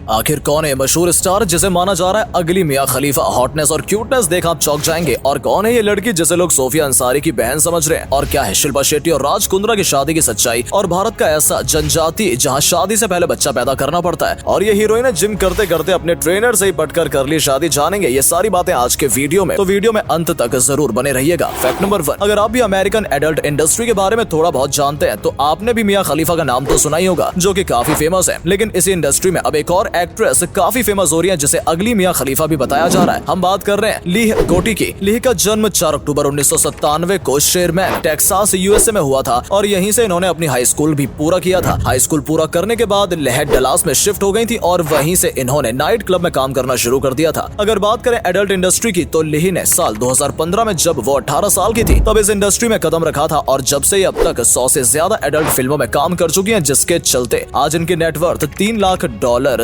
आखिर कौन है मशहूर स्टार जिसे माना जा रहा है अगली मियां खलीफा? हॉटनेस और क्यूटनेस देख आप चौंक जाएंगे। और कौन है ये लड़की जिसे लोग सोफिया अंसारी की बहन समझ रहे हैं? और क्या है शिल्पा शेट्टी और राज कुंद्रा की शादी की सच्चाई? और भारत का ऐसा जनजाति जहाँ शादी से पहले बच्चा पैदा करना पड़ता है और ये हीरोइन जिम करते करते अपने ट्रेनर से ही पटकर कर ली शादी। जानेंगे ये सारी बातें आज के वीडियो में, तो वीडियो में अंत तक जरूर बने रहिएगा। फैक्ट नंबर 1, अगर आप भी अमेरिकन एडल्ट इंडस्ट्री के बारे में थोड़ा बहुत जानते हैं तो आपने भी मियां खलीफा का नाम तो सुना ही होगा, जो कि काफी फेमस है। लेकिन इसी इंडस्ट्री में अब एक और एक्ट्रेस काफी फेमस हो रही है जिसे अगली मियां खलीफा भी बताया जा रहा है। हम बात कर रहे हैं लीह गोटी की। लीह का जन्म 4 अक्टूबर 1997 को शेरमैन टेक्सास यूएसए में हुआ था और यहीं से इन्होंने अपनी हाई स्कूल भी पूरा किया था। हाई स्कूल पूरा करने के बाद लेह डलास में शिफ्ट हो गई थी और वहीं से इन्होंने नाइट क्लब में काम करना शुरू कर दिया था। अगर बात करें एडल्ट इंडस्ट्री की तो लीह ने साल 2015 में जब वो 18 साल की थी तब इस इंडस्ट्री में कदम रखा था और जब से अब तक 100 से ज्यादा एडल्ट फिल्मों में काम कर चुकी हैं, जिसके चलते आज इनकी नेटवर्थ $3 लाख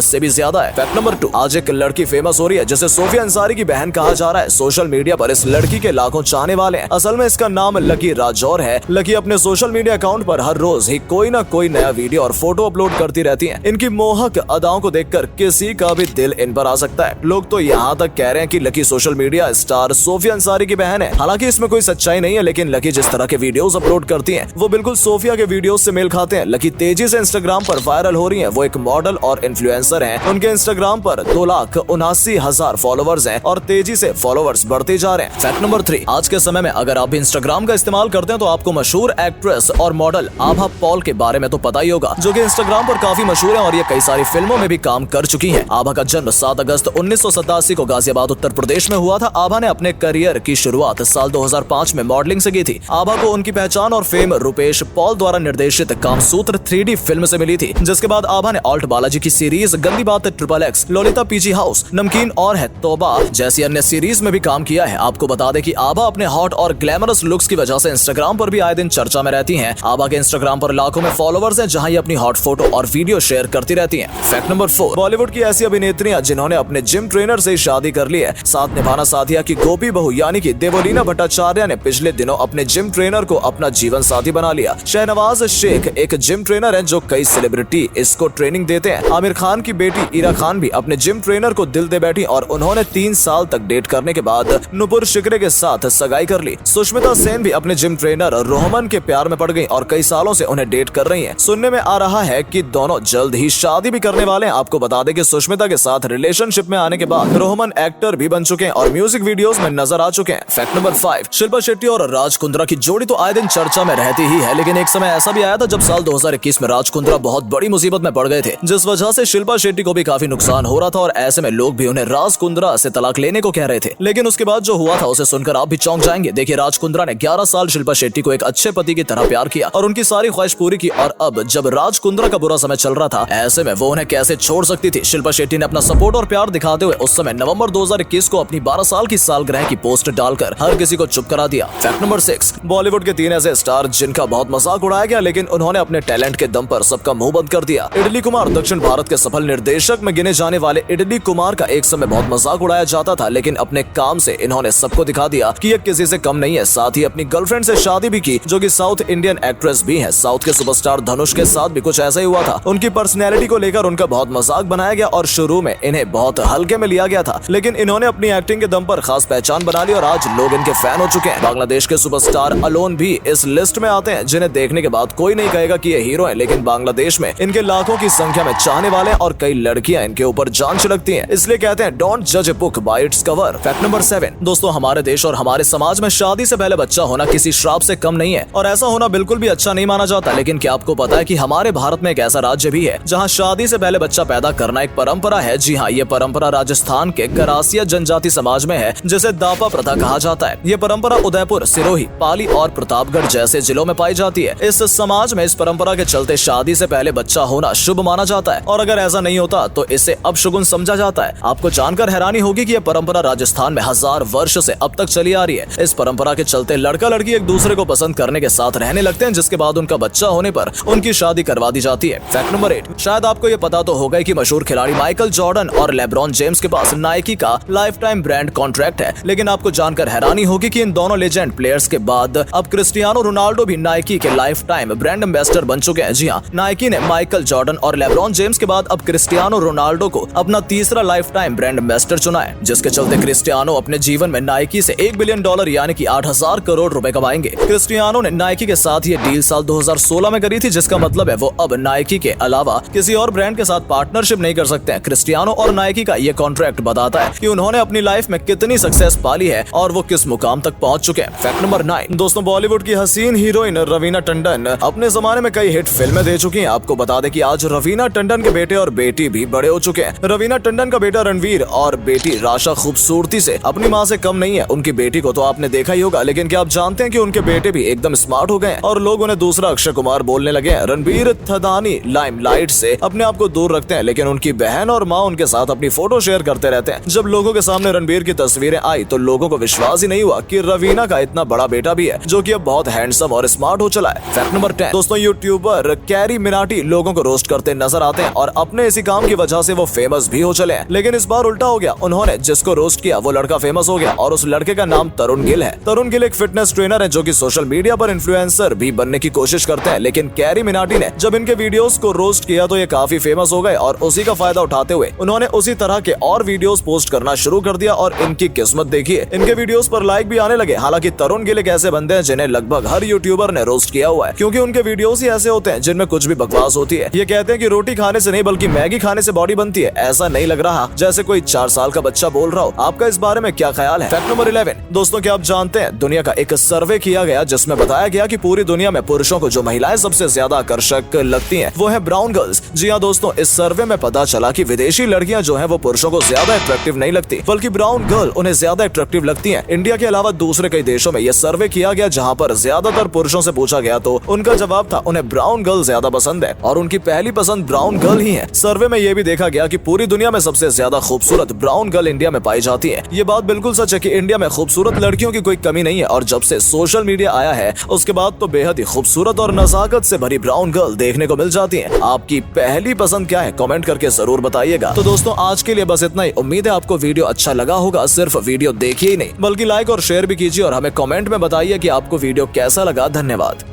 से भी ज्यादा है। फैक्ट नंबर 2, आज एक लड़की फेमस हो रही है जिसे सोफिया अंसारी की बहन कहा जा रहा है। सोशल मीडिया पर इस लड़की के लाखों चाहने वाले हैं। असल में इसका नाम लकी राजौर है। लकी अपने सोशल मीडिया अकाउंट पर हर रोज ही कोई ना कोई नया वीडियो और फोटो अपलोड करती रहती हैं। इनकी मोहक अदाओं को देखकर किसी का भी दिल इन पर आ सकता है। लोग तो यहाँ तक कह रहे हैं कि lucky social media star Sofia Ansari की बहन है। हालांकि इसमें कोई सच्चाई नहीं है, लेकिन लकी जिस तरह के वीडियोस अपलोड करती हैं वो बिल्कुल सोफिया के वीडियोस से मेल खाते हैं। लकी तेजी से इंस्टाग्राम पर वायरल हो रही है। वो एक मॉडल और इन्फ्लुएंसर हैं। उनके इंस्टाग्राम पर 2,79,000 फॉलोवर्स हैं और तेजी से फॉलोवर्स बढ़ते जा रहे हैं। फैक्ट नंबर 3, आज के समय में अगर आप इंस्टाग्राम का इस्तेमाल करते हैं तो आपको मशहूर एक्ट्रेस और मॉडल आभा पॉल के बारे में तो पता ही होगा, जो कि इंस्टाग्राम पर काफी मशहूर है और ये कई सारी फिल्मों में भी काम कर चुकी हैं। आभा का जन्म 7 अगस्त 1987 को गाजियाबाद उत्तर प्रदेश में हुआ था। आभा ने अपने करियर की शुरुआत साल 2005 में मॉडलिंग से की थी। आभा को उनकी पहचान और फेम रुपेश पॉल द्वारा निर्देशित कामसूत्र 3D फिल्म से मिली थी, जिसके बाद आभा ने ऑल्ट बालाजी की सीरीज गंदी बात XXX, ललिता पीजी हाउस, नमकीन और है तौबा जैसी अन्य सीरीज में भी काम किया है। आपको बता दें कि आभा अपने हॉट और ग्लैमरस लुक्स की वजह से इंस्टाग्राम पर भी आए दिन चर्चा में रहती हैं। आभा के इंस्टाग्राम पर लाखों में फॉलोवर्स हैं, जहां ये अपनी हॉट फोटो और वीडियो शेयर करती रहती हैं। फैक्ट नंबर 4, बॉलीवुड की ऐसी अभिनेत्रियां जिन्होंने अपने जिम ट्रेनर से शादी कर ली है। साथ निभाना साथिया की गोपी बहू यानी कि देवलीना भट्टाचार्य ने पिछले दिनों अपने जिम ट्रेनर को अपना जीवन साथी बना लिया। शहनवाज शेख एक जिम ट्रेनर है जो कई सेलिब्रिटी इसको ट्रेनिंग देते हैं। आमिर खान की बेटी इरा खान भी अपने जिम ट्रेनर को दिल दे बैठी और उन्होंने 3 साल तक डेट करने के बाद नुपुर शिकरे के साथ सगाई कर ली। सुष्मिता सेन भी अपने जिम ट्रेनर रोहमन के प्यार में पड़ गई और कई सालों से उन्हें डेट कर रही हैं। सुनने में आ रहा है कि दोनों जल्द ही शादी भी करने वाले हैं। आपको बता दें कि सुष्मिता के साथ रिलेशनशिप में आने के बाद रोहमन एक्टर भी बन चुके हैं और म्यूजिक वीडियोस में नजर आ चुके हैं। फैक्ट नंबर 5, शिल्पा शेट्टी और राज कुंद्रा की जोड़ी तो आए दिन चर्चा में रहती ही है, लेकिन एक समय ऐसा भी आया था जब साल 2021 में राज कुंद्रा बहुत बड़ी मुसीबत में पड़ गए थे, जिस वजह से शिल्पा शेट्टी को भी काफी नुकसान हो रहा था और ऐसे में लोग भी उन्हें राज कुंद्रा से तलाक लेने को कह रहे थे। लेकिन उसके बाद जो हुआ था उसे सुनकर आप भी चौंक जाएंगे। देखिए, राज कुंद्रा ने 11 साल शिल्पा शेट्टी को एक अच्छे पति की तरह प्यार किया और उनकी सारी ख्वाहिश पूरी की, और अब जब राज कुंद्रा का बुरा समय चल रहा था ऐसे में वो उन्हें कैसे छोड़ सकती थी। शिल्पा शेट्टी ने अपना सपोर्ट और प्यार दिखाते हुए उस समय नवंबर 2021 को अपनी 12 साल की सालगिरह की पोस्ट डालकर हर किसी को चुप करा दिया। फैक्ट नंबर 6, बॉलीवुड के 3 ऐसे स्टार जिनका बहुत मजाक उड़ाया गया, लेकिन उन्होंने अपने टैलेंट के दम पर सबका मुंह बंद कर दिया। इडली कुमार दक्षिण भारत के सफल निर्देशक में गिने जाने वाले इडली कुमार का एक समय बहुत मजाक उड़ाया जाता था, लेकिन अपने काम से इन्होंने सबको दिखा दिया कि ये किसी से कम नहीं है। साथ ही अपनी गर्लफ्रेंड से शादी भी की, जो कि साउथ इंडियन एक्ट्रेस भी है। साउथ के सुपरस्टार धनुष के साथ भी कुछ ऐसा ही हुआ था। उनकी पर्सनैलिटी को लेकर उनका बहुत मजाक बनाया गया और शुरू में इन्हें बहुत हल्के में लिया गया था, लेकिन इन्होंने अपनी एक्टिंग के दम पर खास पहचान बना ली और आज लोग इनके फैन हो चुके हैं। बांग्लादेश के सुपरस्टार अलोन भी इस लिस्ट में आते हैं, जिन्हें देखने के बाद कोई नहीं कहेगा कि ये हीरो है, लेकिन बांग्लादेश में इनके लाखों की संख्या में चाहने वाले और कई लड़कियां इनके ऊपर जान छिड़कती हैं। इसलिए कहते हैं डोंट जज a book by its cover. Fact number 7, दोस्तों, हमारे देश और हमारे समाज में शादी से पहले बच्चा होना किसी श्राप से कम नहीं है और ऐसा होना बिल्कुल भी अच्छा नहीं माना जाता। लेकिन क्या आपको पता है कि हमारे भारत में एक ऐसा राज्य भी है जहां शादी से पहले बच्चा पैदा करना एक परंपरा है? जी हाँ, ये परंपरा राजस्थान के करासिया जनजाति समाज में है, जिसे दापा प्रथा कहा जाता है। ये परंपरा उदयपुर, सिरोही, पाली और प्रतापगढ़ जैसे जिलों में पाई जाती है। इस समाज में इस परंपरा के चलते शादी से पहले बच्चा होना शुभ माना जाता है और अगर ऐसा नहीं होता तो इसे अपशगुन समझा जाता है। आपको जानकर हैरानी होगी कि यह परंपरा राजस्थान में 1000 वर्ष से अब तक चली आ रही है। इस परंपरा के चलते लड़का लड़की एक दूसरे को पसंद करने के साथ रहने लगते हैं, जिसके बाद उनका बच्चा होने पर उनकी शादी करवा दी जाती है। फैक्ट नंबर 8, शायद आपको ये पता तो होगा कि मशहूर खिलाड़ी माइकल जॉर्डन और लेब्रॉन जेम्स के पास नाइकी का लाइफ टाइम ब्रांड कॉन्ट्रैक्ट है, लेकिन आपको जानकर हैरानी होगी कि इन दोनों लेजेंड प्लेयर्स के बाद अब क्रिस्टियानो रोनाल्डो भी नाइकी के लाइफ टाइम ब्रांड एम्बेसडर बन चुके हैं। जी हाँ, नाइकी ने माइकल जॉर्डन और लेब्रॉन जेम्स के बाद अब क्रिस्टियानो क्रिस्टियानो रोनाल्डो को अपना तीसरा लाइफ टाइम ब्रांड एम्बेसडर चुना है, जिसके चलते क्रिस्टियानो अपने जीवन में नाइकी से $1 बिलियन यानी कि 8,000 करोड़ रुपए कमाएंगे। क्रिस्टियानो ने नाइकी के साथ ये डील साल 2016 में करी थी, जिसका मतलब है वो अब नाइकी के अलावा किसी और ब्रांड के साथ पार्टनरशिप नहीं कर सकते हैं। क्रिस्टियानो और नाइकी का ये कॉन्ट्रैक्ट बताता है कि उन्होंने अपनी लाइफ में कितनी सक्सेस पाली है और वो किस मुकाम तक पहुंच चुके हैं। फैक्ट नंबर 9 दोस्तों, बॉलीवुड की हसीन हीरोइन रवीना टंडन अपने जमाने में कई हिट फिल्में दे चुकी हैं। आपको बता दें कि आज रवीना टंडन के बेटे और बेटी भी बड़े हो चुके हैं। रवीना टंडन का बेटा रणवीर और बेटी राशा खूबसूरती से अपनी माँ से कम नहीं है। उनकी बेटी को तो आपने देखा ही होगा, लेकिन क्या आप जानते हैं कि उनके बेटे भी एकदम स्मार्ट हो गए और लोग उन्हें दूसरा अक्षय कुमार बोलने लगे हैं। रणवीर थदानी लाइमलाइट से अपने आप को दूर रखते हैं, लेकिन उनकी बहन और माँ उनके साथ अपनी फोटो शेयर करते रहते हैं। जब लोगों के सामने रणवीर की तस्वीरें आई तो लोगों को विश्वास ही नहीं हुआ कि रवीना का इतना बड़ा बेटा भी है, जो कि अब बहुत हैंडसम और स्मार्ट हो चला है। फैक्ट नंबर 10 दोस्तों, यूट्यूबर कैरी मिनाटी लोगों को रोस्ट करते नजर आते हैं और अपने इसी काम की वजह से वो फेमस भी हो चले हैं। लेकिन इस बार उल्टा हो गया, उन्होंने जिसको रोस्ट किया वो लड़का फेमस हो गया और उस लड़के का नाम तरुण गिल है। तरुण गिल एक फिटनेस ट्रेनर है जो कि सोशल मीडिया पर इन्फ्लुएंसर भी बनने की कोशिश करते हैं। लेकिन कैरी मिनाटी ने जब इनके वीडियोस को रोस्ट किया तो ये काफी फेमस हो गए और उसी का फायदा उठाते हुए उन्होंने उसी तरह के और वीडियोस पोस्ट करना शुरू कर दिया और इनकी किस्मत देखिए, इनके वीडियोस पर लाइक भी आने लगे। हालांकि तरुण गिल एक ऐसे बंदे हैं जिन्हें लगभग हर यूट्यूबर ने रोस्ट किया हुआ है, क्योंकि उनके वीडियोस ही ऐसे होते हैं जिनमें कुछ भी बकवास होती है। ये कहते हैं कि रोटी खाने से नहीं बल्कि मैगी खाने से बॉडी बनती है। ऐसा नहीं लग रहा जैसे कोई 4 साल का बच्चा बोल रहा हो। आपका इस बारे में क्या ख्याल है? फैक्ट नंबर 11 दोस्तों, क्या आप जानते हैं दुनिया का एक सर्वे किया गया जिसमें बताया गया कि पूरी दुनिया में पुरुषों को जो महिलाएं सबसे ज्यादा आकर्षक लगती हैं वो है ब्राउन गर्ल्स। जी हाँ दोस्तों, इस सर्वे में पता चला कि विदेशी लड़कियां जो हैं वो पुरुषों को ज्यादा अट्रैक्टिव नहीं लगती, बल्कि ब्राउन गर्ल उन्हें ज्यादा अट्रैक्टिव लगती हैं। इंडिया के अलावा दूसरे कई देशों में यह सर्वे किया गया जहां पर ज्यादातर पुरुषों से पूछा गया तो उनका जवाब था उन्हें ब्राउन गर्ल ज्यादा पसंद है और उनकी पहली पसंद ब्राउन गर्ल ही है। सर्वे में यह भी देखा गया कि पूरी दुनिया में सबसे ज्यादा खूबसूरत ब्राउन गर्ल इंडिया में पाई जाती है। ये बात बिल्कुल सच है कि इंडिया में खूबसूरत लड़कियों की कोई कमी नहीं है और जब से सोशल मीडिया आया है उसके बाद तो बेहद ही खूबसूरत और नजाकत से भरी ब्राउन गर्ल देखने को मिल जाती है। आपकी पहली पसंद क्या है? कमेंट करके जरूर बताइएगा। तो दोस्तों, आज के लिए बस इतना ही। उम्मीद है आपको वीडियो अच्छा लगा होगा। सिर्फ वीडियो देखिए ही नहीं बल्कि लाइक और शेयर भी कीजिए और हमें कमेंट में बताइए कि आपको वीडियो कैसा लगा। धन्यवाद।